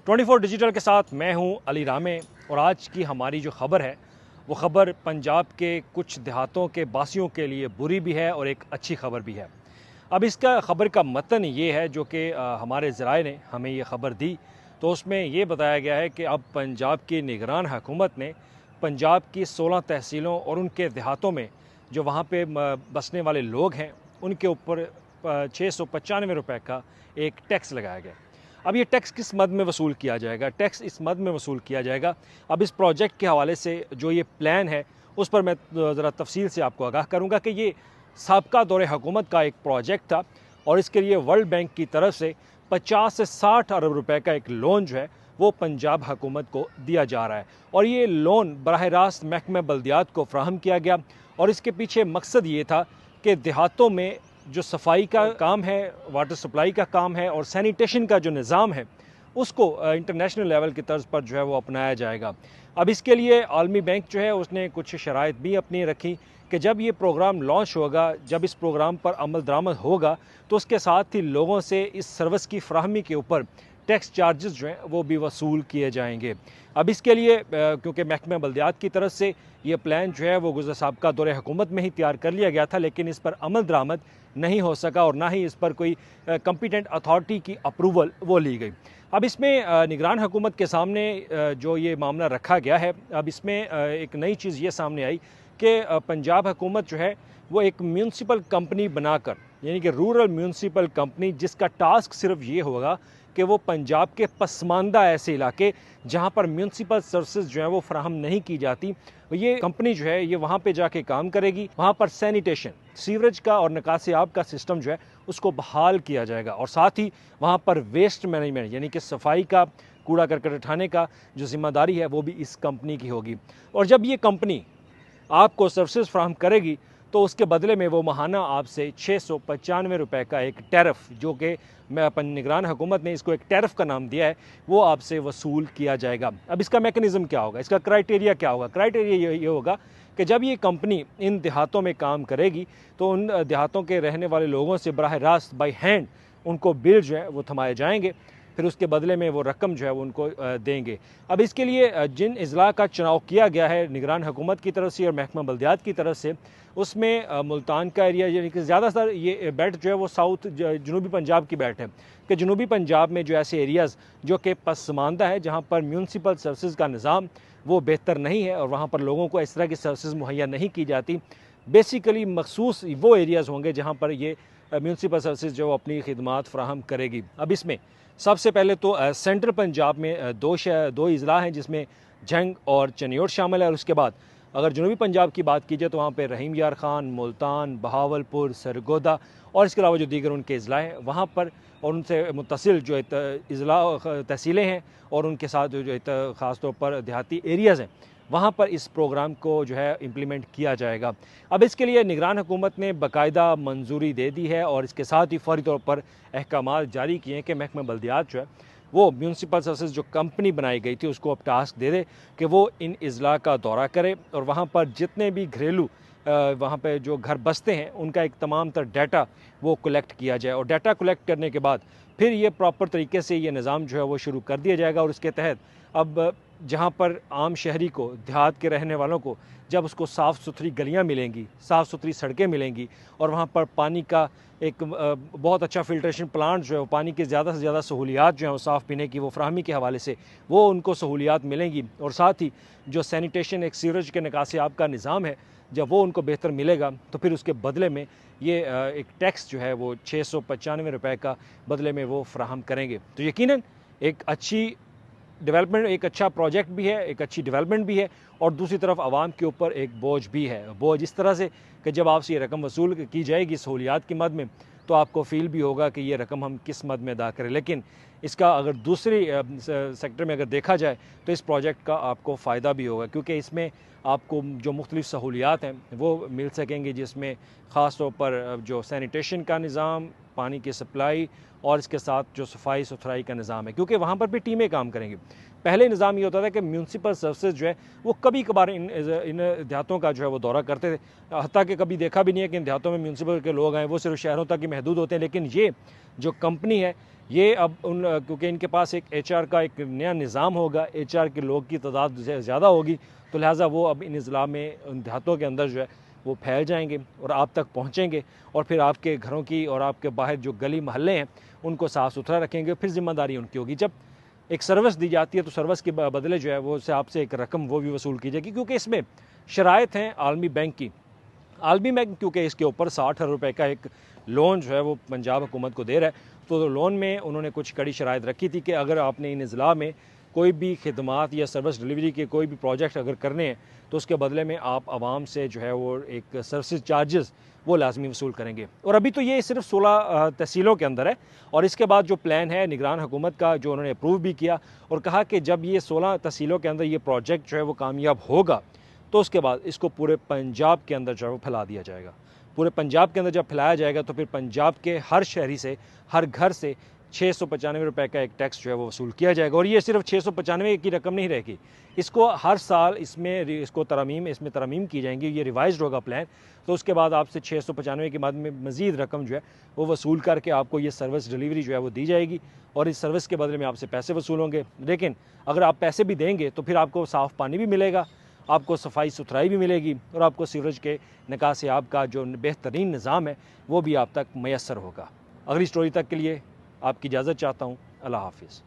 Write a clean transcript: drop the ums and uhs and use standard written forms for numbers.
24 digital کے ساتھ میں ہوں علی رامے، اور آج کی ہماری جو خبر ہے وہ خبر پنجاب کے کچھ دیہاتوں کے باسیوں کے لیے بری بھی ہے اور ایک اچھی خبر بھی ہے۔ اب اس کا خبر کا متن یہ ہے جو کہ ہمارے ذرائع نے ہمیں یہ خبر دی، تو اس میں یہ بتایا گیا ہے کہ اب پنجاب کی نگران حکومت نے پنجاب کی 16 تحصیلوں اور ان کے دیہاتوں میں جو وہاں پہ بسنے والے لوگ ہیں ان کے اوپر 695 روپے کا ایک ٹیکس لگایا گیا۔ اب یہ ٹیکس کس مد میں وصول کیا جائے گا؟ ٹیکس اس مد میں وصول کیا جائے گا، اب اس پروجیکٹ کے حوالے سے جو یہ پلان ہے اس پر میں ذرا تفصیل سے آپ کو آگاہ کروں گا کہ یہ سابقہ دور حکومت کا ایک پروجیکٹ تھا، اور اس کے لیے ورلڈ بینک کی طرف سے 50 سے 60 ارب روپے کا ایک لون جو ہے وہ پنجاب حکومت کو دیا جا رہا ہے، اور یہ لون براہ راست محکمہ بلدیات کو فراہم کیا گیا، اور اس کے پیچھے مقصد یہ تھا کہ دیہاتوں میں جو صفائی کا کام ہے، واٹر سپلائی کا کام ہے اور سینیٹیشن کا جو نظام ہے اس کو انٹرنیشنل لیول کی طرز پر جو ہے وہ اپنایا جائے گا۔ اب اس کے لیے عالمی بینک جو ہے اس نے کچھ شرائط بھی اپنی رکھی کہ جب یہ پروگرام لانچ ہوگا، جب اس پروگرام پر عمل درآمد ہوگا تو اس کے ساتھ ہی لوگوں سے اس سروس کی فراہمی کے اوپر ٹیکس چارجز جو ہیں وہ بھی وصول کیے جائیں گے۔ اب اس کے لیے کیونکہ محکمہ بلدیات کی طرف سے یہ پلان جو ہے وہ گزشتہ سابقہ دور حکومت میں ہی تیار کر لیا گیا تھا، لیکن اس پر عمل درآمد نہیں ہو سکا اور نہ ہی اس پر کوئی کمپیٹنٹ اتھارٹی کی اپروول وہ لی گئی۔ اب اس میں نگران حکومت کے سامنے جو یہ معاملہ رکھا گیا ہے، اب اس میں ایک نئی چیز یہ سامنے آئی کہ پنجاب حکومت جو ہے وہ ایک میونسپل کمپنی بنا کر، یعنی کہ رورل میونسپل کمپنی، جس کا ٹاسک صرف یہ ہوگا کہ وہ پنجاب کے پسماندہ ایسے علاقے جہاں پر میونسپل سروسز جو ہیں وہ فراہم نہیں کی جاتی، یہ کمپنی جو ہے یہ وہاں پہ جا کے کام کرے گی۔ وہاں پر سینیٹیشن، سیوریج کا اور نکاسی آب کا سسٹم جو ہے اس کو بحال کیا جائے گا، اور ساتھ ہی وہاں پر ویسٹ مینجمنٹ یعنی کہ صفائی کا، کوڑا کرکٹ اٹھانے کا جو ذمہ داری ہے وہ بھی اس کمپنی کی ہوگی۔ اور جب یہ کمپنی آپ کو سروسز فراہم کرے گی تو اس کے بدلے میں وہ ماہانہ آپ سے 695 روپے کا ایک ٹیرف، جو کہ نگران حکومت نے اس کو ایک ٹیرف کا نام دیا ہے، وہ آپ سے وصول کیا جائے گا۔ اب اس کا میکنزم کیا ہوگا، اس کا کرائٹیریا کیا ہوگا؟ کرائٹیریا یہ ہوگا کہ جب یہ کمپنی ان دیہاتوں میں کام کرے گی تو ان دیہاتوں کے رہنے والے لوگوں سے براہ راست بائی ہینڈ ان کو بل جو ہے وہ تھمائے جائیں گے، پھر اس کے بدلے میں وہ رقم جو ہے وہ ان کو دیں گے۔ اب اس کے لیے جن اضلاع کا چناؤ کیا گیا ہے نگران حکومت کی طرف سے اور محکمہ بلدیات کی طرف سے، اس میں ملتان کا ایریا، یعنی کہ زیادہ تر یہ بیلٹ جو ہے وہ ساؤتھ جنوبی پنجاب کی بیلٹ ہے، کہ جنوبی پنجاب میں جو ایسے ایریاز جو کہ پسماندہ ہے، جہاں پر میونسپل سروسز کا نظام وہ بہتر نہیں ہے اور وہاں پر لوگوں کو اس طرح کی سروسز مہیا نہیں کی جاتی، بیسیکلی مخصوص وہ ایریاز ہوں گے جہاں پر یہ میونسپل سروسز جو اپنی خدمات فراہم کرے گی۔ اب اس میں سب سے پہلے تو سینٹرل پنجاب میں دو اضلاع ہیں جس میں جھنگ اور چنیوٹ شامل ہے، اور اس کے بعد اگر جنوبی پنجاب کی بات کی جائے تو وہاں پہ رحیم یار خان، ملتان، بہاولپور، سرگودا اور اس کے علاوہ جو دیگر ان کے اضلاع ہیں وہاں پر، اور ان سے متصل جو اضلاع تحصیلیں ہیں اور ان کے ساتھ جو خاص طور پر دیہاتی ایریاز ہیں، وہاں پر اس پروگرام کو جو ہے امپلیمنٹ کیا جائے گا۔ اب اس کے لیے نگران حکومت نے باقاعدہ منظوری دے دی ہے، اور اس کے ساتھ ہی فوری طور پر احکامات جاری کیے ہیں کہ محکمہ بلدیات جو ہے وہ میونسپل سروسز جو کمپنی بنائی گئی تھی اس کو اب ٹاسک دے دے کہ وہ ان اضلاع کا دورہ کرے اور وہاں پر جتنے بھی گھریلو وہاں پہ جو گھر بستے ہیں ان کا ایک تمام تر ڈیٹا وہ کلیکٹ کیا جائے، اور ڈیٹا کلیکٹ کرنے کے بعد پھر یہ پراپر طریقے سے یہ نظام جو ہے وہ شروع کر دیا جائے گا، اور اس کے تحت اب جہاں پر عام شہری کو، دیہات کے رہنے والوں کو جب اس کو صاف ستھری گلیاں ملیں گی، صاف ستھری سڑکیں ملیں گی، اور وہاں پر پانی کا ایک بہت اچھا فلٹریشن پلانٹ جو ہے، پانی کی زیادہ سے زیادہ سہولیات جو ہیں وہ صاف پینے کی وہ فراہمی کے حوالے سے وہ ان کو سہولیات ملیں گی، اور ساتھ ہی جو سینیٹیشن، ایک سیوریج کے نکاسی آب کا نظام ہے، جب وہ ان کو بہتر ملے گا تو پھر اس کے بدلے میں یہ ایک ٹیکس جو ہے وہ 695 روپے کا بدلے میں وہ فراہم کریں گے۔ تو یقیناً ایک اچھی ڈیولپمنٹ، ایک اچھا پروجیکٹ بھی ہے، ایک اچھی ڈیولپمنٹ بھی ہے، اور دوسری طرف عوام کے اوپر ایک بوجھ بھی ہے۔ بوجھ اس طرح سے کہ جب آپ سے یہ رقم وصول کی جائے گی سہولیات کی مد میں تو آپ کو فیل بھی ہوگا کہ یہ رقم ہم کس مد میں ادا کریں، لیکن اس کا اگر دوسری سیکٹر میں اگر دیکھا جائے تو اس پروجیکٹ کا آپ کو فائدہ بھی ہوگا، کیونکہ اس میں آپ کو جو مختلف سہولیات ہیں وہ مل سکیں گی، جس میں خاص طور پر جو سینیٹیشن کا نظام، پانی کی سپلائی اور اس کے ساتھ جو صفائی ستھرائی کا نظام ہے، کیونکہ وہاں پر بھی ٹیمیں کام کریں گی۔ پہلے نظام یہ ہوتا تھا کہ میونسپل سروسز جو ہے وہ کبھی کبھار ان دیہاتوں کا جو ہے وہ دورہ کرتے تھے، حتیٰ کہ کبھی دیکھا بھی نہیں ہے کہ ان دیہاتوں میں میونسپل کے لوگ آئیں، وہ صرف شہروں تک ہی محدود ہوتے ہیں، لیکن یہ جو کمپنی ہے یہ اب کیونکہ ان کے پاس ایک ایچ آر کا ایک نیا نظام ہوگا، ایچ آر کے لوگ کی تعداد زیادہ ہوگی، تو لہٰذا وہ اب ان اضلاع میں ان دیہاتوں کے اندر جو ہے وہ پھیل جائیں گے اور آپ تک پہنچیں گے، اور پھر آپ کے گھروں کی اور آپ کے باہر جو گلی محلے ہیں ان کو صاف ستھرا رکھیں گے، پھر ذمہ داری ان کی ہوگی۔ جب ایک سروس دی جاتی ہے تو سروس کے بدلے جو ہے وہ آپ سے ایک رقم وہ بھی وصول کی جائے گی، کیونکہ اس میں شرائط ہیں عالمی بینک کی۔ عالمی بینک کیونکہ اس کے اوپر 60 ارب روپے کا ایک لون جو ہے وہ پنجاب حکومت کو دے رہا ہے، تو لون میں انہوں نے کچھ کڑی شرائط رکھی تھی کہ اگر آپ نے ان اضلاع میں کوئی بھی خدمات یا سروس ڈلیوری کے کوئی بھی پروجیکٹ اگر کرنے ہیں تو اس کے بدلے میں آپ عوام سے جو ہے وہ ایک سروسز چارجز وہ لازمی وصول کریں گے۔ اور ابھی تو یہ صرف 16 تحصیلوں کے اندر ہے، اور اس کے بعد جو پلان ہے نگران حکومت کا جو انہوں نے اپروو بھی کیا اور کہا کہ جب یہ 16 تحصیلوں کے اندر یہ پروجیکٹ جو ہے وہ کامیاب ہوگا تو اس کے بعد اس کو پورے پنجاب کے اندر جو ہے وہ پھیلا دیا جائے گا۔ پورے پنجاب کے اندر جب پھیلایا جائے گا تو پھر پنجاب کے ہر شہری سے ہر گھر سے 695 روپے کا ایک ٹیکس جو ہے وہ وصول کیا جائے گا، اور یہ صرف 695 کی رقم نہیں رہے گی، اس کو ہر سال اس میں ترمیم کی جائیں گی، یہ ریوائزڈ ہوگا پلان، تو اس کے بعد آپ سے 695 کے بعد میں مزید رقم جو ہے وہ وصول کر کے آپ کو یہ سروس ڈلیوری جو ہے وہ دی جائے گی، اور اس سروس کے بدلے میں آپ سے پیسے وصول ہوں گے۔ لیکن اگر آپ پیسے بھی دیں گے تو پھر آپ کو صاف پانی بھی ملے گا، آپ کو صفائی ستھرائی بھی ملے گی، اور آپ کو سیوریج کے نکاس آب کا جو بہترین نظام ہے وہ بھی آپ تک میسر ہوگا۔ اگلی سٹوری تک کے لیے آپ کی اجازت چاہتا ہوں۔ اللہ حافظ۔